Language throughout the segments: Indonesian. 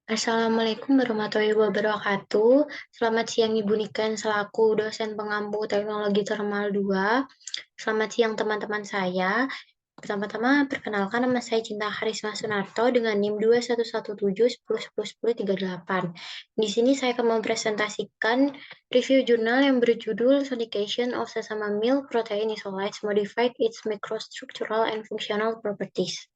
Assalamualaikum warahmatullahi wabarakatuh. Selamat siang Ibu Niken selaku dosen pengampu teknologi Thermal 2. Selamat siang teman-teman saya. Pertama-tama perkenalkan nama saya Cinta Harisma Sunarto dengan NIM 211710101038. Di sini saya akan mempresentasikan review jurnal yang berjudul Sonication of Sesame Milk Protein Isolates Modified Its Microstructural and Functional Properties.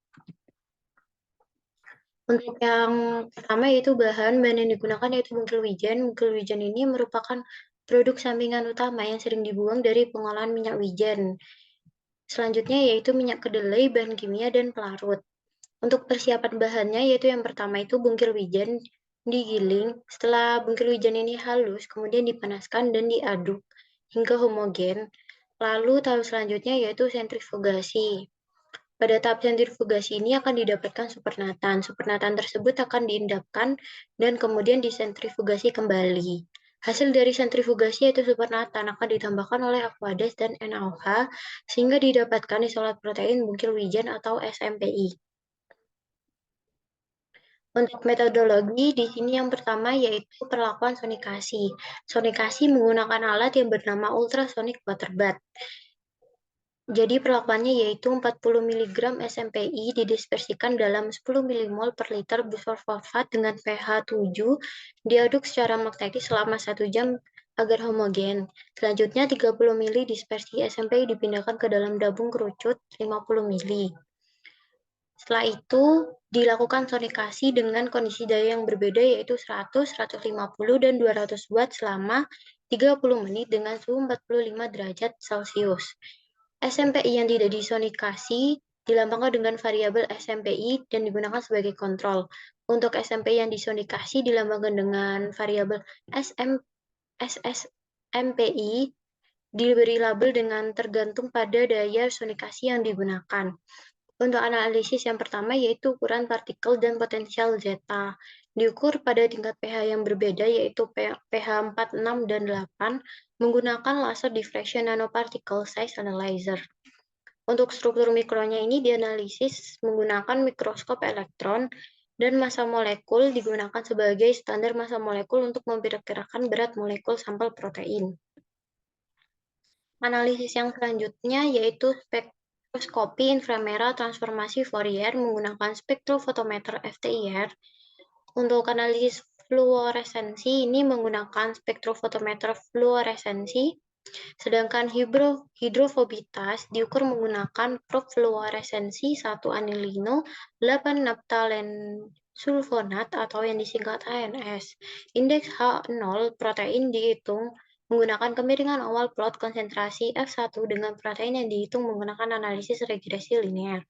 Untuk yang pertama yaitu bahan yang digunakan yaitu bungkil wijen. Bungkil wijen ini merupakan produk sampingan utama yang sering dibuang dari pengolahan minyak wijen. Selanjutnya yaitu minyak kedelai, bahan kimia, dan pelarut. Untuk persiapan bahannya yaitu yang pertama itu bungkil wijen digiling. Setelah bungkil wijen ini halus, kemudian dipanaskan dan diaduk hingga homogen. Lalu tahap selanjutnya yaitu sentrifugasi. Pada tahap sentrifugasi ini akan didapatkan supernatan. Supernatan tersebut akan diendapkan dan kemudian disentrifugasi kembali. Hasil dari sentrifugasi yaitu supernatan akan ditambahkan oleh aqueous dan NaOH sehingga didapatkan isolat protein bungkil wijen atau SMPI. Untuk metodologi di sini yang pertama yaitu perlakuan sonikasi. Sonikasi menggunakan alat yang bernama ultrasonic water bath. Jadi perlakuannya yaitu 40 mg SMPI didispersikan dalam 10 mmol per liter busur fosfat dengan pH 7, diaduk secara magnetis selama 1 jam agar homogen. Selanjutnya 30 ml dispersi SMPI dipindahkan ke dalam dabung kerucut 50 ml. Setelah itu dilakukan sonikasi dengan kondisi daya yang berbeda yaitu 100, 150, dan 200 watt selama 30 menit dengan suhu 45 derajat Celcius. SMPI yang tidak disonikasi dilambangkan dengan variabel SMPI dan digunakan sebagai kontrol. Untuk SMPI yang disonikasi dilambangkan dengan variabel SSMPI diberi label dengan tergantung pada daya sonikasi yang digunakan. Untuk analisis yang pertama yaitu ukuran partikel dan potensial zeta. Diukur pada tingkat pH yang berbeda yaitu pH 4, 6, dan 8 menggunakan laser diffraction nanoparticle size analyzer. Untuk struktur mikronya ini dianalisis menggunakan mikroskop elektron dan massa molekul digunakan sebagai standar massa molekul untuk memperkirakan berat molekul sampel protein. Analisis yang selanjutnya yaitu spektroskopi inframerah transformasi Fourier menggunakan spektrofotometer FTIR. Untuk analisis fluoresensi ini menggunakan spektrofotometer fluoresensi, sedangkan hidrofobitas diukur menggunakan probe fluoresensi 1 anilino 8 naphthalene sulfonat atau yang disingkat ANS. Indeks H0 protein dihitung menggunakan kemiringan awal plot konsentrasi F1 dengan protein yang dihitung menggunakan analisis regresi linear.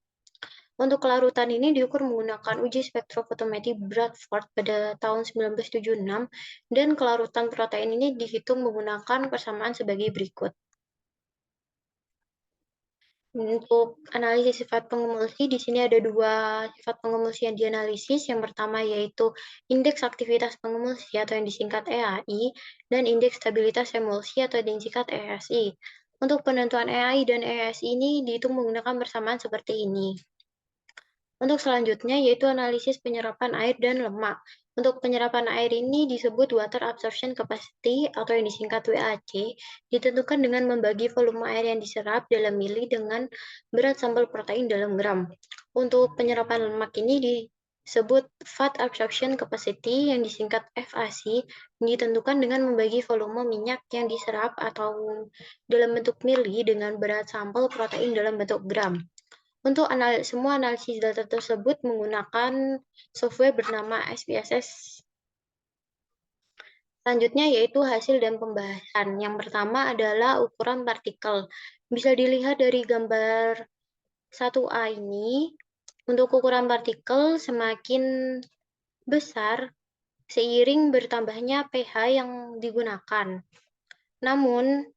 Untuk kelarutan ini diukur menggunakan uji spektrofotometri Bradford pada tahun 1976 dan kelarutan protein ini dihitung menggunakan persamaan sebagai berikut. Untuk analisis sifat pengemulsi, di sini ada dua sifat pengemulsi yang dianalisis. Yang pertama yaitu indeks aktivitas pengemulsi atau yang disingkat EAI dan indeks stabilitas emulsi atau yang disingkat ESI. Untuk penentuan EAI dan ESI ini dihitung menggunakan persamaan seperti ini. Untuk selanjutnya yaitu analisis penyerapan air dan lemak. Untuk penyerapan air ini disebut water absorption capacity atau yang disingkat WAC, ditentukan dengan membagi volume air yang diserap dalam mili dengan berat sampel protein dalam gram. Untuk penyerapan lemak ini disebut fat absorption capacity yang disingkat FAC, ditentukan dengan membagi volume minyak yang diserap atau dalam bentuk mili dengan berat sampel protein dalam bentuk gram. Untuk semua analisis data tersebut menggunakan software bernama SPSS. Selanjutnya yaitu hasil dan pembahasan. Yang pertama adalah ukuran partikel. Bisa dilihat dari gambar 1A ini, untuk ukuran partikel semakin besar seiring bertambahnya pH yang digunakan. Namun,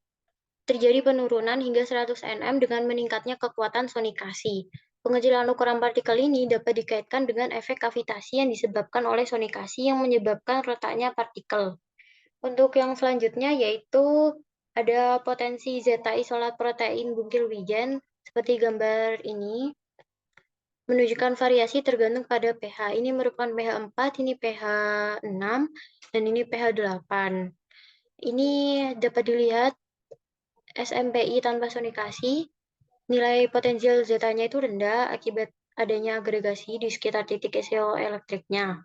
terjadi penurunan hingga 100 nm dengan meningkatnya kekuatan sonikasi. Pengecilan ukuran partikel ini dapat dikaitkan dengan efek kavitasi yang disebabkan oleh sonikasi yang menyebabkan retaknya partikel. Untuk yang selanjutnya yaitu ada potensi zeta isolat protein bungkil wijen seperti gambar ini. menunjukkan variasi tergantung pada pH. Ini merupakan pH 4, ini pH 6, dan ini pH 8. Ini dapat dilihat SMPI tanpa sonikasi, nilai potensial zeta-nya itu rendah akibat adanya agregasi di sekitar titik isoelektriknya.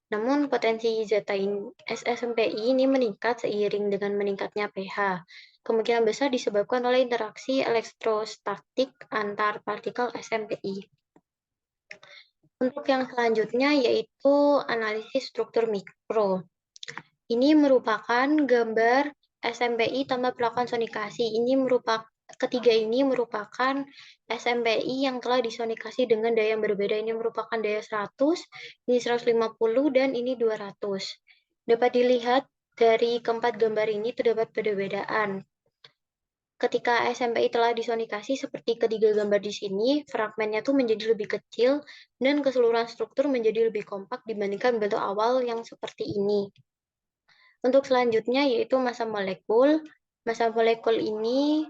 Namun potensi zeta SMPI ini meningkat seiring dengan meningkatnya pH. Kemungkinan besar disebabkan oleh interaksi elektrostatik antar partikel SMPI. Untuk yang selanjutnya yaitu analisis struktur mikro. Ini merupakan gambar SMPI tanpa perlakuan sonikasi. Ketiga ini merupakan SMPI yang telah disonikasi dengan daya yang berbeda. Ini merupakan daya 100, ini 150, dan ini 200. Dapat dilihat dari keempat gambar ini terdapat perbedaan. Ketika SMPI telah disonikasi seperti ketiga gambar di sini, fragmennya tuh menjadi lebih kecil dan keseluruhan struktur menjadi lebih kompak dibandingkan bentuk awal yang seperti ini. Untuk selanjutnya yaitu massa molekul. Massa molekul ini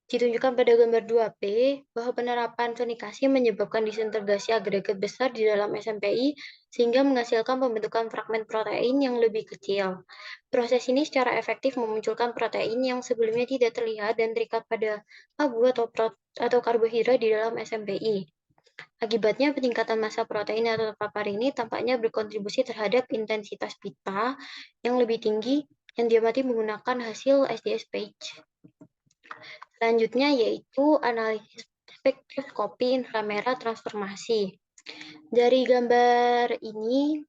ditunjukkan pada gambar 2P bahwa penerapan sonikasi menyebabkan disintegrasi agregat besar di dalam SMPI sehingga menghasilkan pembentukan fragmen protein yang lebih kecil. Proses ini secara efektif memunculkan protein yang sebelumnya tidak terlihat dan terikat pada abu atau karbohidrat di dalam SMPI. Akibatnya, peningkatan massa protein atau terpapar ini tampaknya berkontribusi terhadap intensitas pita yang lebih tinggi yang diamati menggunakan hasil SDS page. Selanjutnya yaitu analisis spektroskopi inframerah transformasi. Dari gambar ini,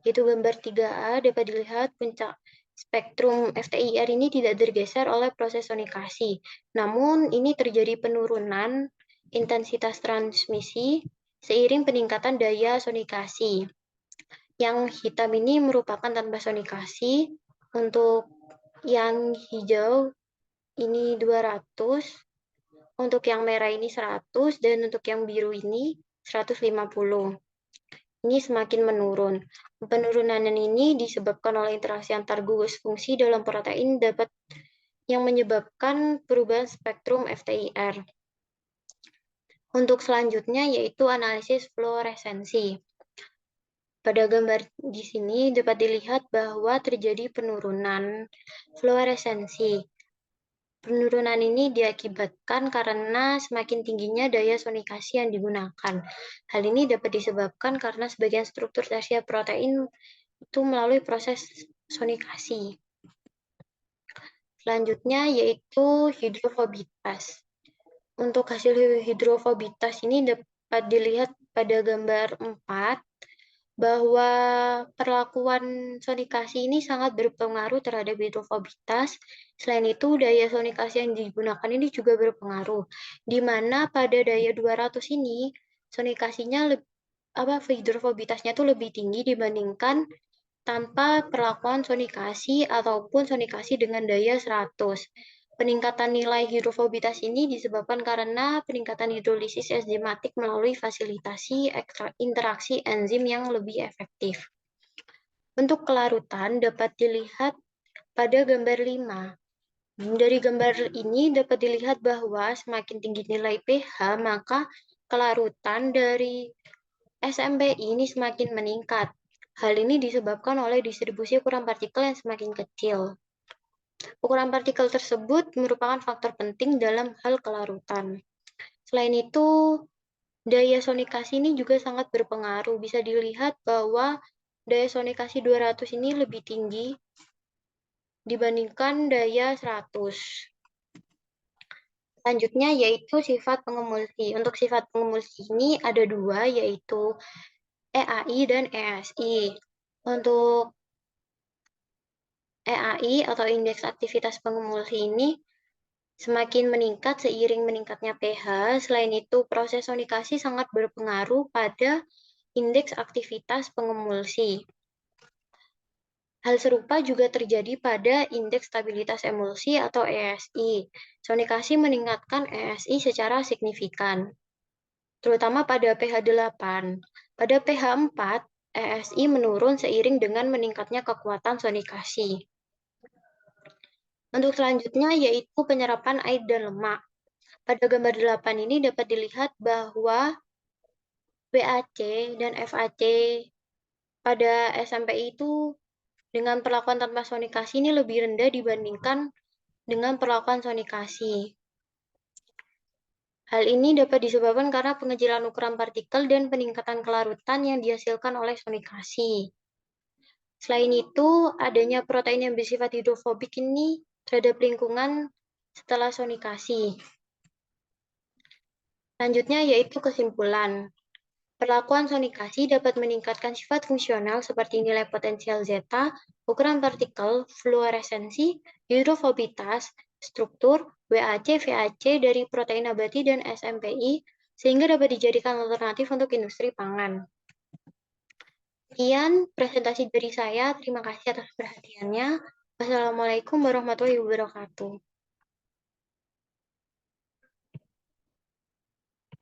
yaitu gambar 3A, dapat dilihat puncak spektrum FTIR ini tidak tergeser oleh proses sonikasi. Namun, ini terjadi penurunan intensitas transmisi seiring peningkatan daya sonikasi. Yang hitam ini merupakan tanpa sonikasi, untuk yang hijau ini 200, untuk yang merah ini 100, dan untuk yang biru ini 150. Ini semakin menurun. Penurunan ini disebabkan oleh interaksi antar gugus fungsi dalam protein yang menyebabkan perubahan spektrum FTIR. Untuk selanjutnya yaitu analisis fluoresensi. Pada gambar di sini dapat dilihat bahwa terjadi penurunan fluoresensi. Penurunan ini diakibatkan karena semakin tingginya daya sonikasi yang digunakan. Hal ini dapat disebabkan karena sebagian struktur tersier protein itu melalui proses sonikasi. Selanjutnya yaitu hidrofobitas. Untuk hasil hidrofobitas ini dapat dilihat pada gambar 4 bahwa perlakuan sonikasi ini sangat berpengaruh terhadap hidrofobitas. Selain itu, daya sonikasi yang digunakan ini juga berpengaruh, di mana pada daya 200 ini, sonikasinya hidrofobitasnya tuh lebih tinggi dibandingkan tanpa perlakuan sonikasi ataupun sonikasi dengan daya 100. Peningkatan nilai hidrofobitas ini disebabkan karena peningkatan hidrolisis enzimatik melalui fasilitasi interaksi enzim yang lebih efektif. Untuk kelarutan dapat dilihat pada gambar 5. Dari gambar ini dapat dilihat bahwa semakin tinggi nilai pH, maka kelarutan dari SMPI ini semakin meningkat. Hal ini disebabkan oleh distribusi ukuran partikel yang semakin kecil. Ukuran partikel tersebut merupakan faktor penting dalam hal kelarutan. Selain itu, daya sonikasi ini juga sangat berpengaruh. Bisa dilihat bahwa daya sonikasi 200 ini lebih tinggi dibandingkan daya 100. Selanjutnya yaitu sifat pengemulsi. Untuk sifat pengemulsi ini ada dua, yaitu EAI dan ESI. Untuk EAI atau indeks aktivitas pengemulsi ini semakin meningkat seiring meningkatnya pH. Selain itu, proses sonikasi sangat berpengaruh pada indeks aktivitas pengemulsi. Hal serupa juga terjadi pada indeks stabilitas emulsi atau ESI. Sonikasi meningkatkan ESI secara signifikan, terutama pada pH 8. Pada pH 4, ESI menurun seiring dengan meningkatnya kekuatan sonikasi. Untuk selanjutnya yaitu penyerapan air dan lemak. Pada gambar 8 ini dapat dilihat bahwa WAC dan FAC pada SMPI itu dengan perlakuan tanpa sonikasi ini lebih rendah dibandingkan dengan perlakuan sonikasi. Hal ini dapat disebabkan karena pengecilan ukuran partikel dan peningkatan kelarutan yang dihasilkan oleh sonikasi. Selain itu, adanya protein yang bersifat hidrofobik ini terhadap lingkungan setelah sonikasi. Selanjutnya yaitu kesimpulan. Perlakuan sonikasi dapat meningkatkan sifat fungsional seperti nilai potensial zeta, ukuran partikel, fluoresensi, hidrofobitas, struktur, WAC, VAC dari protein nabati dan SMPI, sehingga dapat dijadikan alternatif untuk industri pangan. Sekian presentasi dari saya. Terima kasih atas perhatiannya. Wassalamualaikum warahmatullahi wabarakatuh.